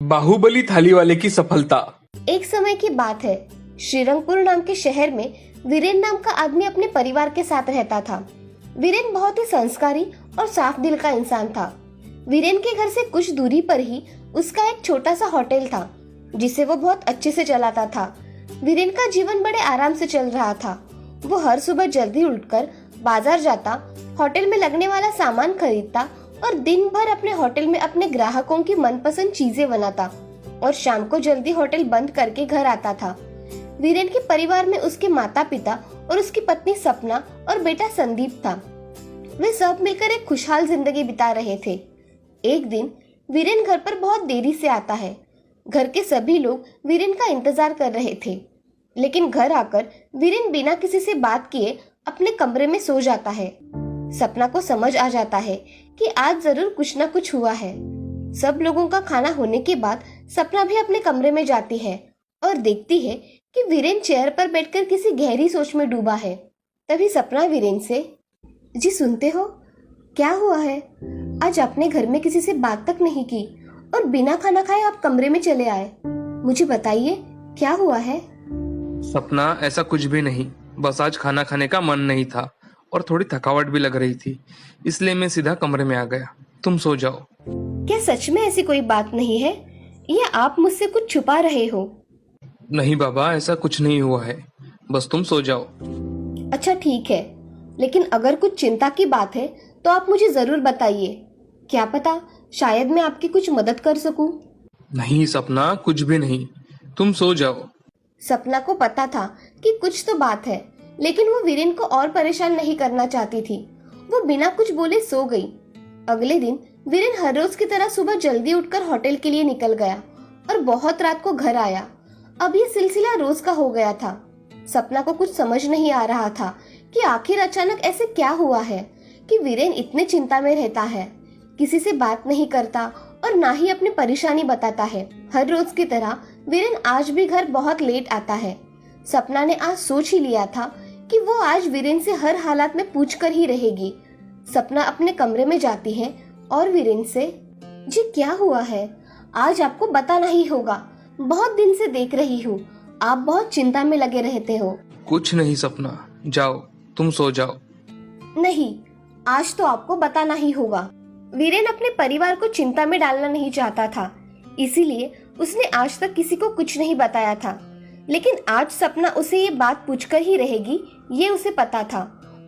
बाहुबली थाली वाले की सफलता। एक समय की बात है, श्रीरंगपुर नाम के शहर में वीरेन नाम का आदमी अपने परिवार के साथ रहता था। वीरेन बहुत ही संस्कारी और साफ दिल का इंसान था। वीरेन के घर से कुछ दूरी पर ही उसका एक छोटा सा होटल था, जिसे वो बहुत अच्छे से चलाता था। वीरेन का जीवन बड़े आराम से चल रहा था। वो हर सुबह जल्दी उठकर बाजार जाता, होटल में लगने वाला सामान खरीदता और दिन भर अपने होटल में अपने ग्राहकों की मनपसंद चीजें बनाता और शाम को जल्दी होटल बंद करके घर आता था। वीरेन के परिवार में उसके माता पिता और उसकी पत्नी सपना और बेटा संदीप था। वे सब मिलकर एक खुशहाल जिंदगी बिता रहे थे। एक दिन वीरेन घर पर बहुत देरी से आता है। घर के सभी लोग वीरेन का इंतजार कर रहे थे, लेकिन घर आकर वीरेन बिना किसी से बात किए अपने कमरे में सो जाता है। सपना को समझ आ जाता है कि आज जरूर कुछ न कुछ हुआ है। सब लोगों का खाना होने के बाद सपना भी अपने कमरे में जाती है और देखती है कि वीरेन चेयर पर बैठकर किसी गहरी सोच में डूबा है। तभी सपना वीरेन से, जी सुनते हो, क्या हुआ है? आज आपने घर में किसी से बात तक नहीं की और बिना खाना खाए आप कमरे में चले आए। मुझे बताइए क्या हुआ है? सपना, ऐसा कुछ भी नहीं, बस आज खाना खाने का मन नहीं था और थोड़ी थकावट भी लग रही थी, इसलिए मैं सीधा कमरे में आ गया। तुम सो जाओ। क्या सच में ऐसी कोई बात नहीं है या आप मुझसे कुछ छुपा रहे हो? नहीं बाबा, ऐसा कुछ नहीं हुआ है, बस तुम सो जाओ। अच्छा ठीक है, लेकिन अगर कुछ चिंता की बात है तो आप मुझे जरूर बताइए। क्या पता शायद मैं आपकी कुछ मदद कर सकूं। नहीं सपना, कुछ भी नहीं, तुम सो जाओ। सपना को पता था कि कुछ तो बात है, लेकिन वो वीरेन को और परेशान नहीं करना चाहती थी। वो बिना कुछ बोले सो गई। अगले दिन वीरेन हर रोज की तरह सुबह जल्दी उठकर होटल के लिए निकल गया और बहुत रात को घर आया। अब ये सिलसिला रोज का हो गया था। सपना को कुछ समझ नहीं आ रहा था कि आखिर अचानक ऐसे क्या हुआ है कि वीरेन इतने चिंता में रहता है, किसी से बात नहीं करता और ना ही अपनी परेशानी बताता है। हर रोज की तरह वीरेन आज भी घर बहुत लेट आता है। सपना ने आज सोच ही लिया था कि वो आज वीरेन से हर हालात में पूछकर ही रहेगी। सपना अपने कमरे में जाती है और वीरेन से, जी क्या हुआ है? आज आपको बताना ही होगा। बहुत दिन से देख रही हूँ, आप बहुत चिंता में लगे रहते हो। कुछ नहीं सपना, जाओ तुम सो जाओ। नहीं, आज तो आपको बताना ही होगा। वीरेन अपने परिवार को चिंता में डालना नहीं चाहता था, इसीलिए उसने आज तक किसी को कुछ नहीं बताया था। लेकिन आज सपना उसे ये बात पूछकर ही रहेगी, ये उसे पता था।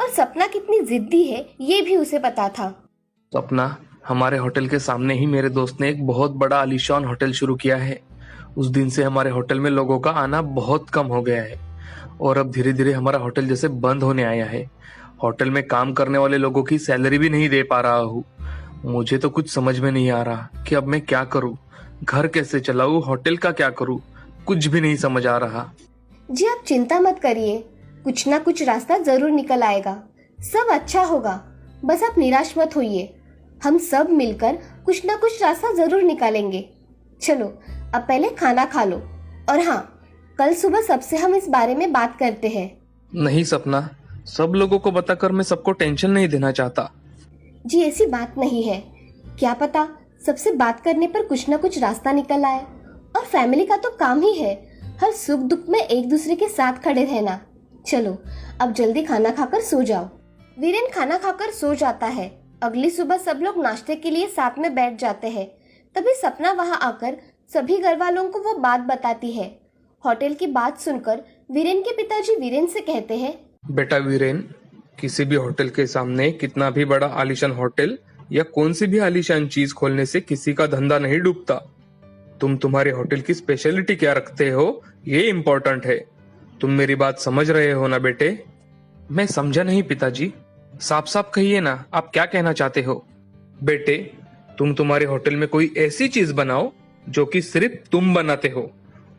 और सपना कितनी जिद्दी है ये भी उसे पता था। सपना, हमारे होटल के सामने ही मेरे दोस्त ने एक बहुत बड़ा आलीशान होटल शुरू किया है। उस दिन से हमारे होटल में लोगों का आना बहुत कम हो गया है और अब धीरे धीरे हमारा होटल जैसे बंद होने आया है। होटल में काम करने वाले लोगों की सैलरी भी नहीं दे पा रहा हूँ। मुझे तो कुछ समझ में नहीं आ रहा कि अब मैं क्या करूँ, घर कैसे चलाऊं, होटल का क्या करूँ, कुछ भी नहीं समझ आ रहा। जी आप चिंता मत करिए, कुछ ना कुछ रास्ता जरूर निकल आएगा। सब अच्छा होगा, बस आप निराश मत होइए। हम सब मिलकर कुछ ना कुछ रास्ता जरूर निकालेंगे। चलो अब पहले खाना खा लो, और हाँ, कल सुबह सबसे हम इस बारे में बात करते हैं। नहीं सपना, सब लोगों को बताकर मैं सबको टेंशन नहीं देना चाहता। जी ऐसी बात नहीं है, क्या पता सबसे बात करने पर कुछ ना कुछ रास्ता निकल आए। और फैमिली का तो काम ही है हर सुख दुख में एक दूसरे के साथ खड़े रहना। चलो अब जल्दी खाना खाकर सो जाओ। वीरेन खाना खाकर सो जाता है। अगली सुबह सब लोग नाश्ते के लिए साथ में बैठ जाते हैं। तभी सपना वहां आकर सभी घर वालों को वो बात बताती है। होटल की बात सुनकर वीरेन के पिताजी वीरेन से कहते हैं, बेटा वीरेन, किसी भी होटल के सामने कितना भी बड़ा आलीशान होटल या कौन सी भी आलीशान चीज खोलने से किसी का धंधा नहीं डूबता। तुम तुम्हारे होटल की स्पेशलिटी क्या रखते हो, ये इम्पोर्टेंट है। तुम मेरी बात समझ रहे हो ना बेटे? मैं समझा नहीं पिताजी, साफ साफ कहिए ना, आप क्या कहना चाहते हो? बेटे, तुम तुम्हारे होटल में कोई ऐसी चीज बनाओ जो कि सिर्फ तुम बनाते हो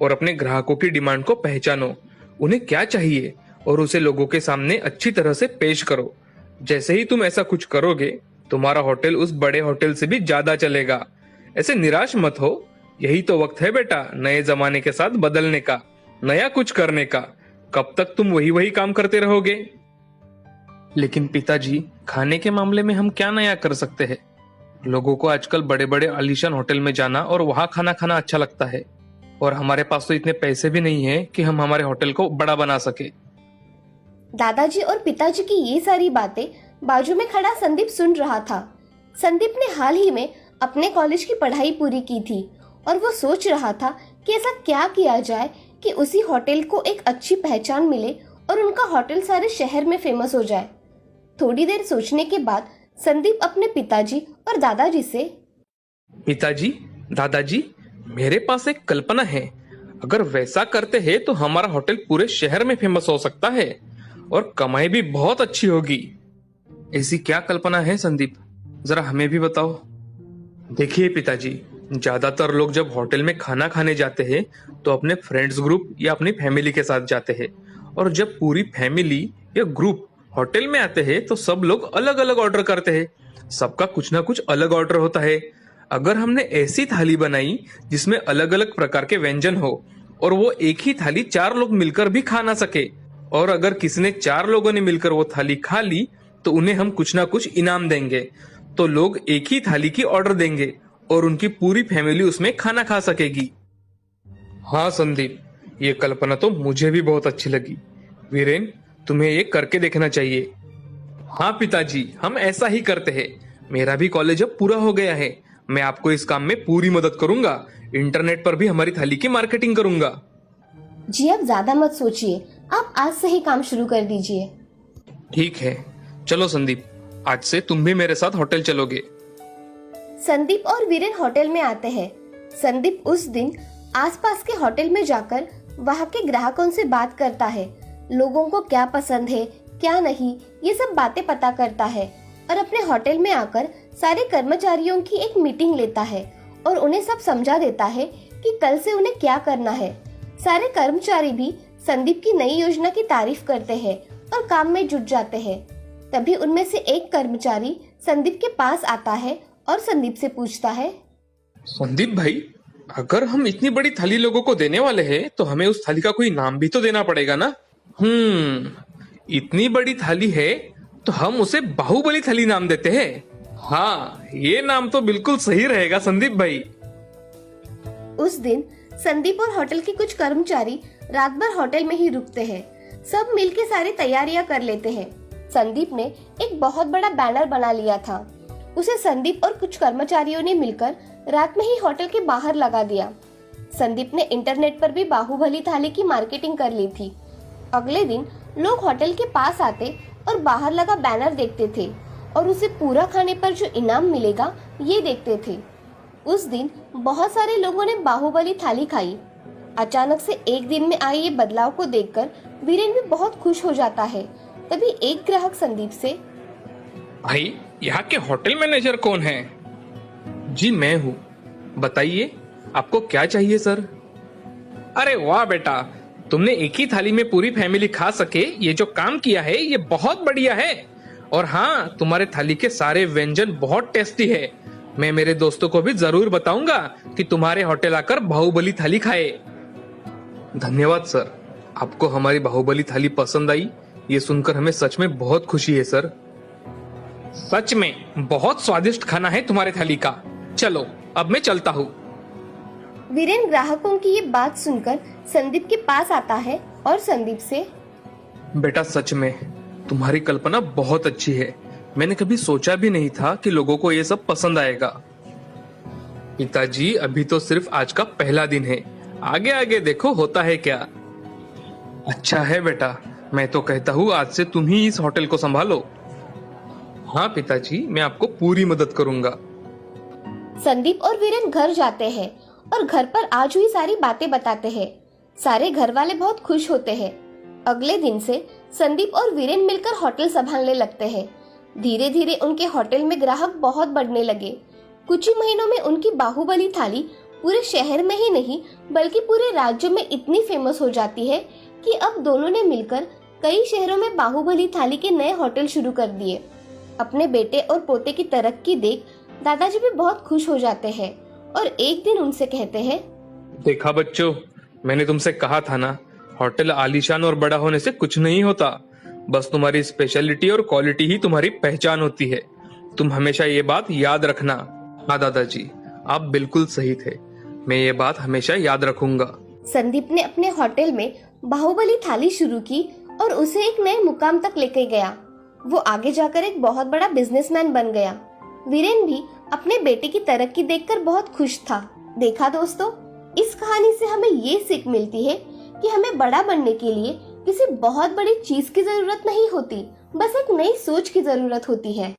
और अपने ग्राहकों की डिमांड को पहचानो, उन्हें क्या चाहिए और उसे लोगों के सामने अच्छी तरह से पेश करो। जैसे ही तुम ऐसा कुछ करोगे, तुम्हारा होटल उस बड़े होटल से भी ज्यादा चलेगा। ऐसे निराश मत हो, यही तो वक्त है बेटा नए जमाने के साथ बदलने का, नया कुछ करने का। कब तक तुम वही वही काम करते रहोगे? लेकिन पिताजी, खाने के मामले में हम क्या नया कर सकते हैं? लोगों को आजकल बड़े बड़े आलीशान होटल में जाना और वहां खाना खाना अच्छा लगता है, और हमारे पास तो इतने पैसे भी नहीं है कि हम हमारे होटल को बड़ा बना सके। दादाजी और पिताजी की ये सारी बातें बाजू में खड़ा संदीप सुन रहा था। संदीप ने हाल ही में अपने कॉलेज की पढ़ाई पूरी की थी और वो सोच रहा था कि ऐसा क्या किया जाए कि उसी होटल को एक अच्छी पहचान मिले और उनका होटल सारे शहर में फेमस हो जाए। थोड़ी देर सोचने के बाद संदीप अपने पिताजी और दादाजी से, पिताजी, दादाजी, मेरे पास एक कल्पना है। अगर वैसा करते हैं तो हमारा होटल पूरे शहर में फेमस हो सकता है और कमाई भी बहुत अच्छी होगी। ऐसी क्या कल्पना है संदीप, जरा हमें भी बताओ। देखिए पिताजी, ज्यादातर लोग जब होटल में खाना खाने जाते हैं तो अपने फ्रेंड्स ग्रुप या अपनी फैमिली के साथ जाते हैं, और जब पूरी फैमिली या ग्रुप होटल में आते हैं तो सब लोग अलग अलग ऑर्डर करते हैं। सबका कुछ ना कुछ अलग ऑर्डर होता है। अगर हमने ऐसी थाली बनाई जिसमें अलग अलग प्रकार के व्यंजन हो और वो एक ही थाली 4 लोग मिलकर भी खा ना सके, और अगर किसी ने 4 लोगों ने मिलकर वो थाली खा ली तो उन्हें हम कुछ ना कुछ इनाम देंगे, तो लोग एक ही थाली की ऑर्डर देंगे और उनकी पूरी फैमिली उसमें खाना खा सकेगी। हाँ संदीप, ये कल्पना तो मुझे भी बहुत अच्छी लगी। वीरेन, तुम्हें ये करके देखना चाहिए। हाँ पिताजी, हम ऐसा ही करते हैं। मेरा भी कॉलेज अब पूरा हो गया है। मैं आपको इस काम में पूरी मदद करूंगा। इंटरनेट पर भी हमारी थाली की मार्केटिंग करूंगा। जी अब ज्यादा मत सोचिए, आप आज से ही काम शुरू कर दीजिए। ठीक है, चलो संदीप, आज से तुम भी मेरे साथ होटल चलोगे। संदीप और वीरेन होटल में आते हैं। संदीप उस दिन आसपास के होटल में जाकर वहां के ग्राहकों से बात करता है। लोगों को क्या पसंद है, क्या नहीं, ये सब बातें पता करता है और अपने होटल में आकर सारे कर्मचारियों की एक मीटिंग लेता है और उन्हें सब समझा देता है कि कल से उन्हें क्या करना है। सारे कर्मचारी भी संदीप की नई योजना की तारीफ करते हैं और काम में जुट जाते हैं। तभी उनमें से एक कर्मचारी संदीप के पास आता है और संदीप से पूछता है, संदीप भाई, अगर हम इतनी बड़ी थाली लोगों को देने वाले हैं तो हमें उस थाली का कोई नाम भी तो देना पड़ेगा ना। इतनी बड़ी थाली है तो हम उसे बाहुबली थाली नाम देते हैं। हाँ, ये नाम तो बिल्कुल सही रहेगा संदीप भाई। उस दिन संदीप और होटल के कुछ कर्मचारी रात भर होटल में ही रुकते हैं। सब मिलके सारी तैयारियां कर लेते हैं। संदीप ने एक बहुत बड़ा बैनर बना लिया था। उसे संदीप और कुछ कर्मचारियों ने मिलकर रात में ही होटल के बाहर लगा दिया। संदीप ने इंटरनेट पर भी बाहुबली थाली की मार्केटिंग कर ली थी। अगले दिन लोग होटल के पास आते और बाहर लगा बैनर देखते थे और उसे पूरा खाने पर जो इनाम मिलेगा ये देखते थे। उस दिन बहुत सारे लोगों ने बाहुबली थाली खाई। अचानक से एक दिन में आए ये बदलाव को देखकर वीरेन भी बहुत खुश हो जाता है। तभी एक ग्राहक संदीप से, भाई, यहाँ के होटल मैनेजर कौन है? जी मैं हूँ, बताइए आपको क्या चाहिए सर? अरे वाह बेटा, तुमने एक ही थाली में पूरी फैमिली खा सके ये जो काम किया है ये बहुत बढ़िया है। और हाँ, तुम्हारे थाली के सारे व्यंजन बहुत टेस्टी है। मैं मेरे दोस्तों को भी जरूर बताऊंगा कि तुम्हारे होटल आकर बाहुबली थाली खाए। धन्यवाद सर, आपको हमारी बाहुबली थाली पसंद आई, ये सुनकर हमें सच में बहुत खुशी है सर। सच में बहुत स्वादिष्ट खाना है तुम्हारे थाली का। चलो अब मैं चलता हूँ। वीरेन ग्राहकों की ये बात सुनकर संदीप के पास आता है और संदीप से, बेटा सच में तुम्हारी कल्पना बहुत अच्छी है। मैंने कभी सोचा भी नहीं था कि लोगों को ये सब पसंद आएगा। पिताजी, अभी तो सिर्फ आज का पहला दिन है, आगे आगे देखो होता है क्या। अच्छा है बेटा, मैं तो कहता हूँ आज से तुम ही इस होटल को संभालो। हाँ पिताजी, मैं आपको पूरी मदद करूंगा। संदीप और वीरेन घर जाते हैं और घर पर आज हुई सारी बातें बताते हैं। सारे घर वाले बहुत खुश होते हैं। अगले दिन से संदीप और वीरेन मिलकर होटल संभालने लगते हैं। धीरे धीरे उनके होटल में ग्राहक बहुत बढ़ने लगे। कुछ ही महीनों में उनकी बाहुबली थाली पूरे शहर में ही नहीं बल्कि पूरे राज्य में इतनी फेमस हो जाती है कि अब दोनों ने मिलकर कई शहरों में बाहुबली थाली के नए होटल शुरू कर दिए। अपने बेटे और पोते की तरक्की देख दादाजी भी बहुत खुश हो जाते हैं और एक दिन उनसे कहते हैं, देखा बच्चों, मैंने तुमसे कहा था ना, होटल आलीशान और बड़ा होने से कुछ नहीं होता, बस तुम्हारी स्पेशलिटी और क्वालिटी ही तुम्हारी पहचान होती है। तुम हमेशा ये बात याद रखना। हाँ दादाजी, आप बिल्कुल सही थे। मैं ये बात हमेशा याद रखूंगा। संदीप ने अपने होटल में बाहुबली थाली शुरू की और उसे एक नए मुकाम तक लेके गया। वो आगे जाकर एक बहुत बड़ा बिजनेसमैन बन गया। वीरेन भी अपने बेटे की तरक्की देखकर बहुत खुश था। देखा दोस्तों, इस कहानी से हमें ये सीख मिलती है कि हमें बड़ा बनने के लिए किसी बहुत बड़ी चीज की जरूरत नहीं होती, बस एक नई सोच की जरूरत होती है।